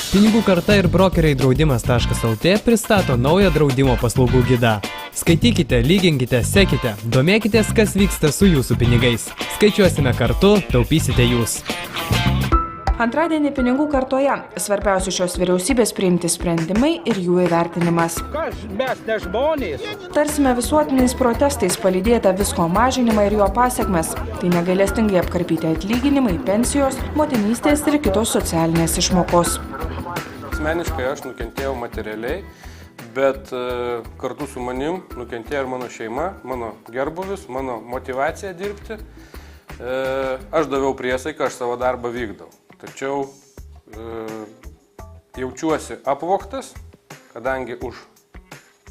Pinigų karta ir brokeriai draudimas.lt pristato naują draudimo paslaugų gidą. Skaitykite, lyginkite, sekite, domėkitės, kas vyksta su jūsų pinigais. Skaičiuosime kartu, taupysite jūs. Antradienį pinigų kartoje svarbiausi šios vyriausybės priimti sprendimai ir jų įvertinimas. Kas mes ne žmonės? Tarsime visuotiniais protestais palydėtą visko mažinimą ir jo pasekmes. Tai negailestingai apkarpyti atlyginimai, pensijos, motinystės ir kitos socialinės išmokos. Asmeniškai aš nukentėjau materialiai, bet kartu su manim nukentėjo ir mano šeima, mano gerbūvis, mano motyvacija dirbti. Aš daviau priesaiką, aš savo darbą vykdau. Tačiau jaučiuosi apvogtas, kadangi už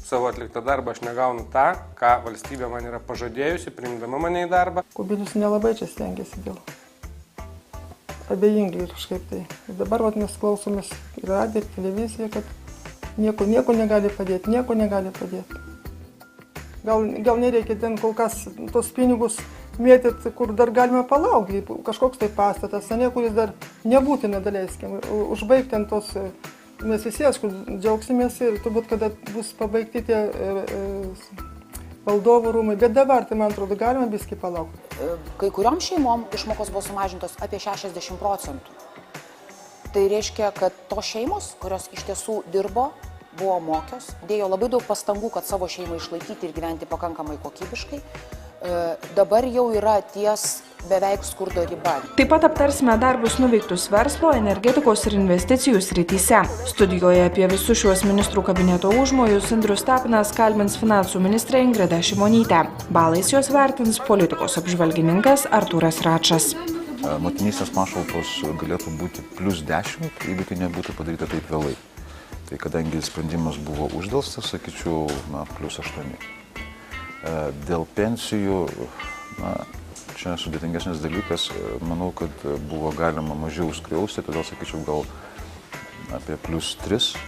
savo atliktą darbą aš negaunu tą, ką valstybė man yra pažadėjusi, priimdama mane į darbą. Kubilius nelabai čia stengiasi dėl abejingai ir kažkaip tai. Ir dabar mes klausomės į radiją, televiziją, kad nieko negali padėti, nieko negali padėti. Gal nereikia ten kol kas tos pinigus mėtyt, kur dar galime palaukti, kažkoks tai pastatas, kuris dar nebūtina, daleiskim, užbaigti ant tos, mes visi, aišku, džiaugsimės ir turbūt, kada bus pabaigti tie valdovų rūmai, bet dabar, tai man atrodo, galima biskį palaukti. Kai kuriom šeimom išmokos buvo sumažintos apie 60%. Tai reiškia, kad tos šeimos, kurios iš tiesų dirbo, buvo mokios, dėjo labai daug pastangų, kad savo šeimą išlaikyti ir gyventi pakankamai kokybiškai, dabar jau yra ties beveik skurdo riba. Taip pat aptarsime darbus nuveiktus verslo, energetikos ir investicijų srityse. Studijoje apie visus šiuos ministrų kabineto užmojus Andrius Tapinas kalbins finansų ministrę Ingridą Šimonytę. Balais jos vertins politikos apžvalgininkas Artūras Račas. Motinystės pašalpos galėtų būti +10, jeigu tai nebūtų padaryta taip vėlai. Tai kadangi sprendimas buvo uždelstas, sakyčiau, +8. Dėl pensijų, čia sudėtingesnis dalykas, manau, kad buvo galima mažiau skriausti, todėl sakyčiau gal apie +3,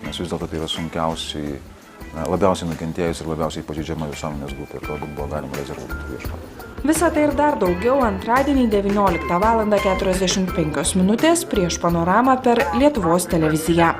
nes vis dėlto tai yra labiausiai nukentėjus ir labiausiai pažeidžiama visuomenės grupė, ir galbūt buvo galima rezervų ieškoti. Visą tai ir dar daugiau antradienį 19:45 prieš Panoramą per Lietuvos televiziją.